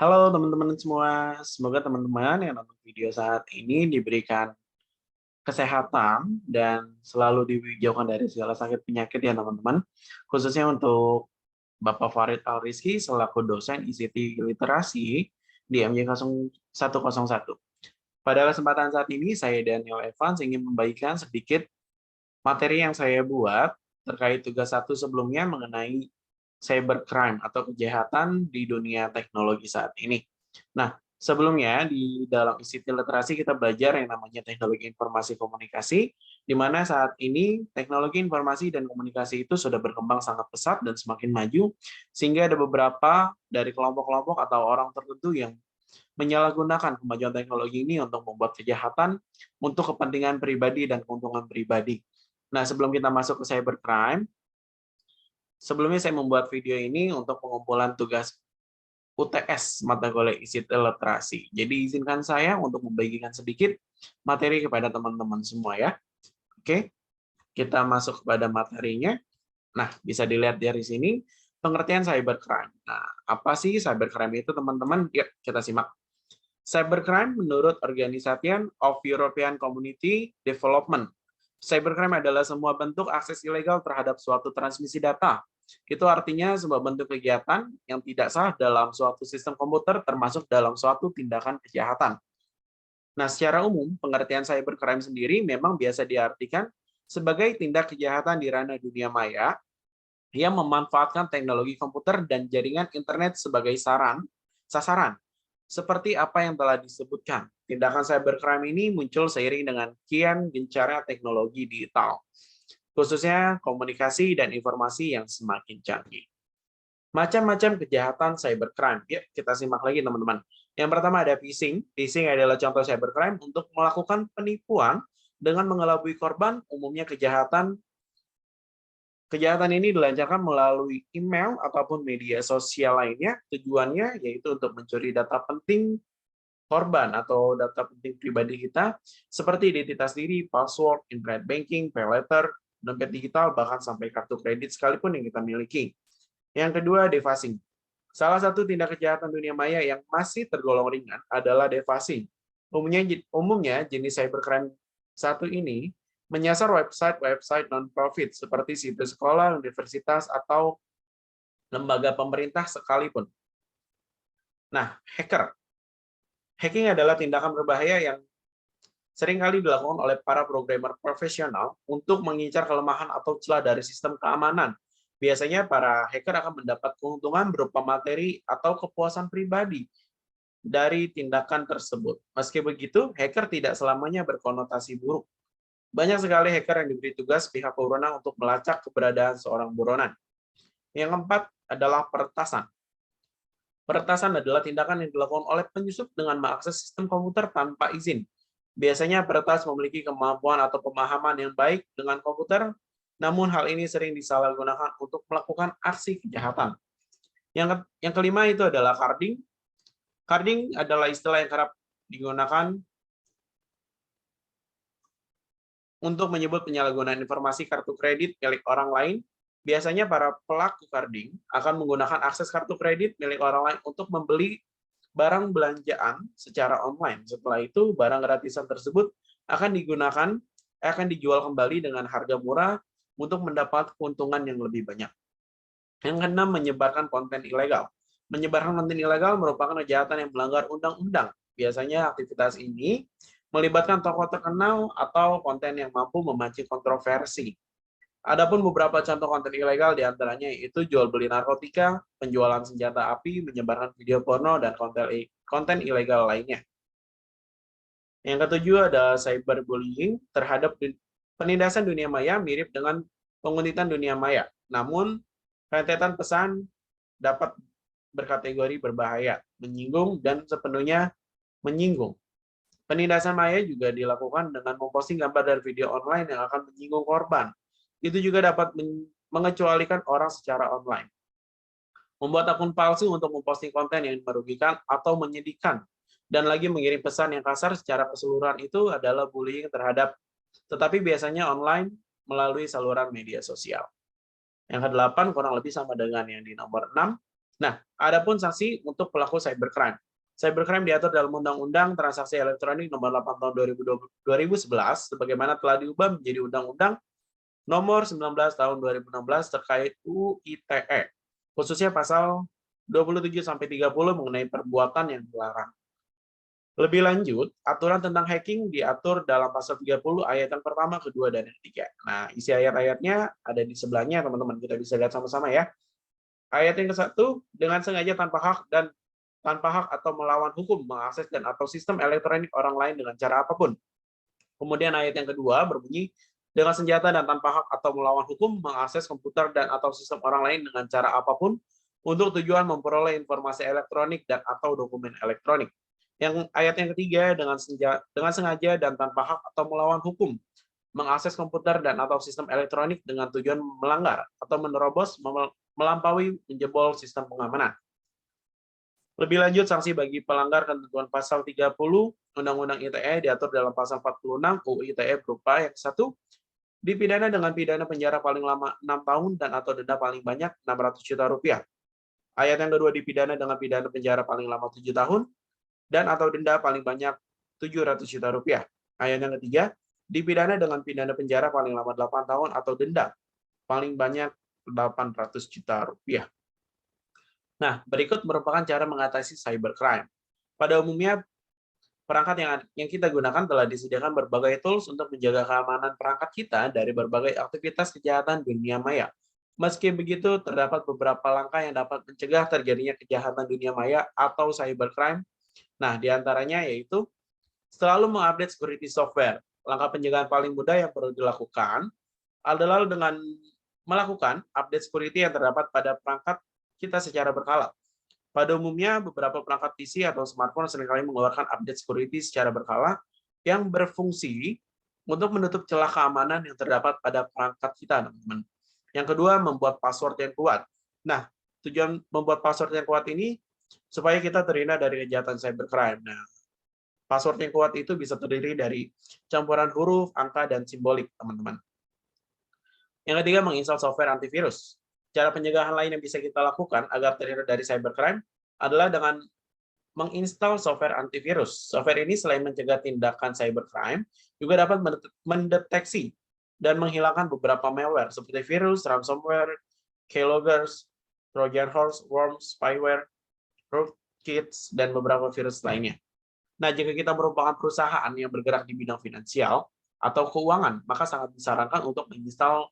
Halo teman-teman semua, semoga teman-teman yang nonton video saat ini diberikan kesehatan dan selalu dijauhkan dari segala sakit penyakit ya teman-teman. Khususnya untuk Bapak Farid Al-Rizky selaku dosen ICT Literasi di MJ 101. Pada kesempatan saat ini, saya Daniel Evans ingin membagikan sedikit materi yang saya buat terkait tugas satu sebelumnya mengenai cybercrime atau kejahatan di dunia teknologi saat ini. Nah, sebelumnya di dalam ICT literasi kita belajar yang namanya teknologi informasi komunikasi, di mana saat ini teknologi informasi dan komunikasi itu sudah berkembang sangat pesat dan semakin maju, sehingga ada beberapa dari kelompok-kelompok atau orang tertentu yang menyalahgunakan kemajuan teknologi ini untuk membuat kejahatan untuk kepentingan pribadi dan keuntungan pribadi. Nah, sebelum kita masuk ke cybercrime, sebelumnya saya membuat video ini untuk pengumpulan tugas UTS mata kuliah ICT literasi. Jadi izinkan saya untuk membagikan sedikit materi kepada teman-teman semua ya. Oke, kita masuk kepada materinya. Nah, bisa dilihat dari sini pengertian cybercrime. Nah, apa sih cybercrime itu teman-teman? Yuk, kita simak. Cybercrime menurut Organisation of European Community Development. Cybercrime adalah semua bentuk akses ilegal terhadap suatu transmisi data. Itu artinya sebuah bentuk kegiatan yang tidak sah dalam suatu sistem komputer termasuk dalam suatu tindakan kejahatan. Nah, secara umum, pengertian cybercrime sendiri memang biasa diartikan sebagai tindak kejahatan di ranah dunia maya yang memanfaatkan teknologi komputer dan jaringan internet sebagai sasaran. Seperti apa yang telah disebutkan, tindakan cybercrime ini muncul seiring dengan kian gencarnya teknologi digital, khususnya komunikasi dan informasi yang semakin canggih. Macam-macam kejahatan cybercrime. Yuk, kita simak lagi teman-teman. Yang pertama ada phishing. Phishing adalah contoh cybercrime untuk melakukan penipuan dengan mengelabui korban, umumnya kejahatan ini dilancarkan melalui email ataupun media sosial lainnya. Tujuannya yaitu untuk mencuri data penting korban atau data penting pribadi kita seperti identitas diri, password, internet banking, pay letter, dompet digital, bahkan sampai kartu kredit sekalipun yang kita miliki. Yang kedua, defacing. Salah satu tindak kejahatan dunia maya yang masih tergolong ringan adalah defacing. Umumnya jenis cybercrime satu ini menyasar website non-profit seperti situs sekolah, universitas, atau lembaga pemerintah sekalipun. Nah, hacker. Hacking adalah tindakan berbahaya yang seringkali dilakukan oleh para programmer profesional untuk mengincar kelemahan atau celah dari sistem keamanan. Biasanya para hacker akan mendapat keuntungan berupa materi atau kepuasan pribadi dari tindakan tersebut. Meski begitu, hacker tidak selamanya berkonotasi buruk. Banyak sekali hacker yang diberi tugas pihak berwenang untuk melacak keberadaan seorang buronan. Yang keempat adalah peretasan. Peretasan adalah tindakan yang dilakukan oleh penyusup dengan mengakses sistem komputer tanpa izin. Biasanya peretas memiliki kemampuan atau pemahaman yang baik dengan komputer, namun hal ini sering disalahgunakan untuk melakukan aksi kejahatan. Yang kelima itu adalah carding. Carding adalah istilah yang kerap digunakan untuk menyebut penyalahgunaan informasi kartu kredit milik orang lain. Biasanya para pelaku carding akan menggunakan akses kartu kredit milik orang lain untuk membeli barang belanjaan secara online. Setelah itu, barang gratisan tersebut akan dijual kembali dengan harga murah untuk mendapat keuntungan yang lebih banyak. Yang keenam, menyebarkan konten ilegal. Menyebarkan konten ilegal merupakan kejahatan yang melanggar undang-undang. Biasanya aktivitas ini melibatkan tokoh terkenal atau konten yang mampu memancing kontroversi. Adapun beberapa contoh konten ilegal diantaranya yaitu jual beli narkotika, penjualan senjata api, menyebarkan video porno, dan konten ilegal lainnya. Yang ketujuh ada cyberbullying terhadap penindasan dunia maya mirip dengan penguntitan dunia maya. Namun, rentetan pesan dapat berkategori berbahaya, menyinggung, dan sepenuhnya menyinggung. Penindasan maya juga dilakukan dengan memposting gambar dan video online yang akan menyinggung korban. Itu juga dapat mengecualikan orang secara online. Membuat akun palsu untuk memposting konten yang merugikan atau menyedihkan, dan lagi mengirim pesan yang kasar secara keseluruhan itu adalah bullying tetapi biasanya online melalui saluran media sosial. Yang kedelapan kurang lebih sama dengan yang di nomor 6. Nah, adapun sanksi untuk pelaku cybercrime. Cybercrime diatur dalam Undang-Undang Transaksi Elektronik Nomor 8 Tahun 2011, sebagaimana telah diubah menjadi Undang-Undang Nomor 19 Tahun 2016 terkait UU ITE, khususnya pasal 27-30 mengenai perbuatan yang dilarang. Lebih lanjut, aturan tentang hacking diatur dalam pasal 30 ayat yang pertama, kedua, dan yang ketiga. Nah, isi ayat-ayatnya ada di sebelahnya, teman-teman. Kita bisa lihat sama-sama ya. Ayat yang ke-1, dengan sengaja tanpa hak atau melawan hukum mengakses dan atau sistem elektronik orang lain dengan cara apapun. Kemudian ayat yang kedua berbunyi, dengan senjata dan tanpa hak atau melawan hukum mengakses komputer dan atau sistem orang lain dengan cara apapun untuk tujuan memperoleh informasi elektronik dan atau dokumen elektronik. Yang ayat yang ketiga, dengan sengaja dan tanpa hak atau melawan hukum mengakses komputer dan atau sistem elektronik dengan tujuan melanggar atau menerobos, melampaui, menjebol sistem pengamanan. Lebih lanjut, sanksi bagi pelanggar ketentuan pasal 30 Undang-Undang ITE diatur dalam pasal 46 UU ITE berupa yang satu, dipidana dengan pidana penjara paling lama 6 tahun dan atau denda paling banyak 600 juta rupiah. Ayat yang kedua, dipidana dengan pidana penjara paling lama 7 tahun dan atau denda paling banyak 700 juta rupiah. Ayat yang ketiga, dipidana dengan pidana penjara paling lama 8 tahun atau denda paling banyak 800 juta rupiah. Nah, berikut merupakan cara mengatasi cybercrime. Pada umumnya, perangkat yang kita gunakan telah disediakan berbagai tools untuk menjaga keamanan perangkat kita dari berbagai aktivitas kejahatan dunia maya. Meski begitu, terdapat beberapa langkah yang dapat mencegah terjadinya kejahatan dunia maya atau cybercrime. Nah, diantaranya yaitu selalu mengupdate security software. Langkah pencegahan paling mudah yang perlu dilakukan adalah dengan melakukan update security yang terdapat pada perangkat kita secara berkala. Pada umumnya, beberapa perangkat PC atau smartphone seringkali mengeluarkan update security secara berkala yang berfungsi untuk menutup celah keamanan yang terdapat pada perangkat kita, teman-teman. Yang kedua, membuat password yang kuat. Nah, tujuan membuat password yang kuat ini supaya kita terhindar dari kejahatan cybercrime. Nah, password yang kuat itu bisa terdiri dari campuran huruf, angka, dan simbolik, teman-teman. Yang ketiga, menginstal software antivirus. Cara pencegahan lain yang bisa kita lakukan agar terhindar dari cybercrime adalah dengan menginstal software antivirus. Software ini selain mencegah tindakan cybercrime, juga dapat mendeteksi dan menghilangkan beberapa malware seperti virus, ransomware, keyloggers, Trojan horse, worms, spyware, rootkits, dan beberapa virus lainnya. Nah, jika kita merupakan perusahaan yang bergerak di bidang finansial atau keuangan, maka sangat disarankan untuk menginstal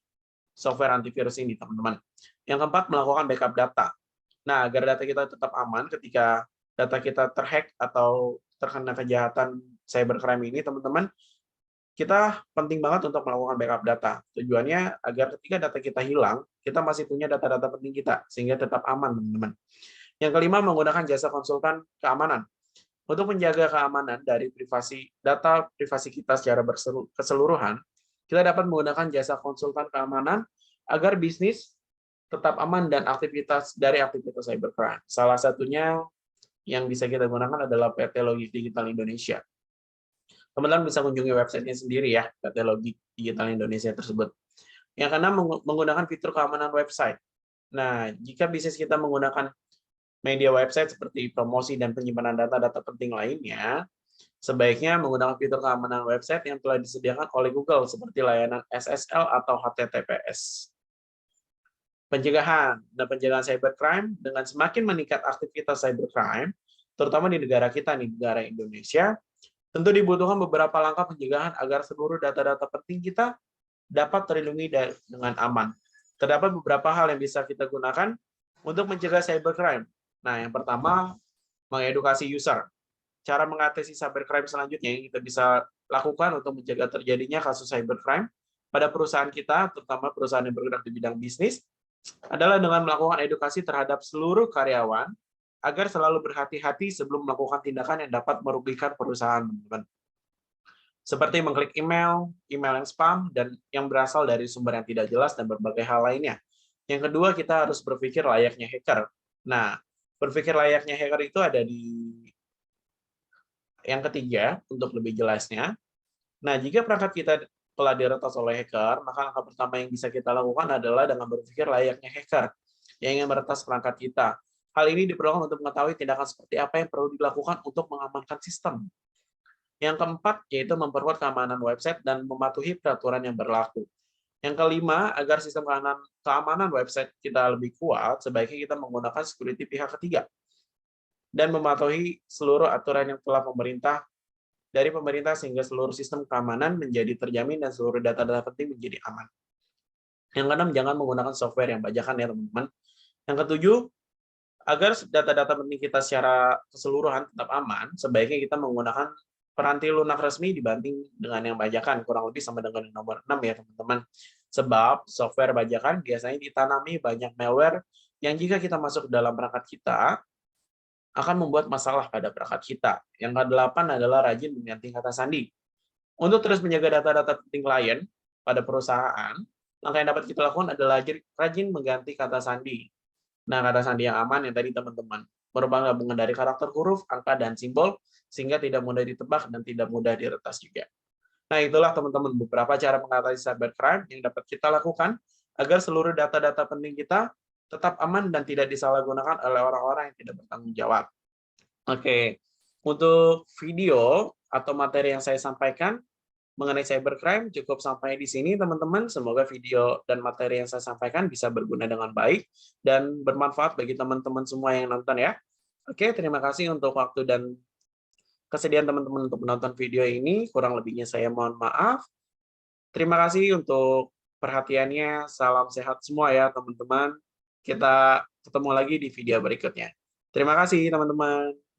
software antivirus ini, teman-teman. Yang keempat, melakukan backup data. Nah, agar data kita tetap aman ketika data kita terhack atau terkena kejahatan cybercrime ini, teman-teman, kita penting banget untuk melakukan backup data. Tujuannya agar ketika data kita hilang, kita masih punya data-data penting kita, sehingga tetap aman, teman-teman. Yang kelima, menggunakan jasa konsultan keamanan. Untuk menjaga keamanan dari data privasi kita secara keseluruhan, kita dapat menggunakan jasa konsultan keamanan agar bisnis tetap aman dan aktivitas cybercrime. Salah satunya yang bisa kita gunakan adalah PT Logik Digital Indonesia. Teman-teman bisa kunjungi websitenya sendiri ya, PT Logik Digital Indonesia tersebut. Yang keenam, menggunakan fitur keamanan website. Nah, jika bisnis kita menggunakan media website seperti promosi dan penyimpanan data-data penting lainnya, sebaiknya menggunakan fitur keamanan website yang telah disediakan oleh Google seperti layanan SSL atau HTTPS. Pencegahan dan pencegahan cybercrime. Dengan semakin meningkat aktivitas cybercrime, terutama di negara kita, di negara Indonesia, tentu dibutuhkan beberapa langkah pencegahan agar seluruh data-data penting kita dapat terlindungi dengan aman. Terdapat beberapa hal yang bisa kita gunakan untuk mencegah cybercrime. Nah, yang pertama, mengedukasi user. Cara mengatasi cybercrime selanjutnya yang kita bisa lakukan untuk mencegah terjadinya kasus cybercrime pada perusahaan kita, terutama perusahaan yang bergerak di bidang bisnis, adalah dengan melakukan edukasi terhadap seluruh karyawan agar selalu berhati-hati sebelum melakukan tindakan yang dapat merugikan perusahaan, teman-teman. Seperti mengklik email yang spam, dan yang berasal dari sumber yang tidak jelas, dan berbagai hal lainnya. Yang kedua, kita harus berpikir layaknya hacker. Nah, berpikir layaknya hacker itu ada di yang ketiga, untuk lebih jelasnya. Nah, jika perangkat kita telah diretas oleh hacker, maka langkah pertama yang bisa kita lakukan adalah dengan berpikir layaknya hacker yang ingin meretas perangkat kita. Hal ini diperlukan untuk mengetahui tindakan seperti apa yang perlu dilakukan untuk mengamankan sistem. Yang keempat, yaitu memperkuat keamanan website dan mematuhi peraturan yang berlaku. Yang kelima, agar sistem keamanan website kita lebih kuat, sebaiknya kita menggunakan security pihak ketiga dan mematuhi seluruh aturan yang telah dari pemerintah sehingga seluruh sistem keamanan menjadi terjamin dan seluruh data-data penting menjadi aman. Yang keenam, jangan menggunakan software yang bajakan ya teman-teman. Yang ketujuh, agar data-data penting kita secara keseluruhan tetap aman, sebaiknya kita menggunakan peranti lunak resmi dibanding dengan yang bajakan, kurang lebih sama dengan yang nomor 6 ya teman-teman. Sebab software bajakan biasanya ditanami banyak malware yang jika kita masuk ke dalam perangkat kita, akan membuat masalah pada perangkat kita. Yang ke-8 adalah rajin mengganti kata sandi. Untuk terus menjaga data-data penting klien pada perusahaan, langkah yang dapat kita lakukan adalah rajin mengganti kata sandi. Nah, kata sandi yang aman yang tadi teman-teman merupakan gabungan dari karakter huruf, angka, dan simbol, sehingga tidak mudah ditebak dan tidak mudah diretas juga. Nah, itulah teman-teman beberapa cara mengatasi cybercrime yang dapat kita lakukan agar seluruh data-data penting kita tetap aman dan tidak disalahgunakan oleh orang-orang yang tidak bertanggung jawab. Oke, untuk video atau materi yang saya sampaikan mengenai cybercrime cukup sampai di sini teman-teman. Semoga video dan materi yang saya sampaikan bisa berguna dengan baik dan bermanfaat bagi teman-teman semua yang nonton ya. Oke, terima kasih untuk waktu dan kesediaan teman-teman untuk menonton video ini. Kurang lebihnya saya mohon maaf. Terima kasih untuk perhatiannya. Salam sehat semua ya teman-teman. Kita ketemu lagi di video berikutnya. Terima kasih teman-teman.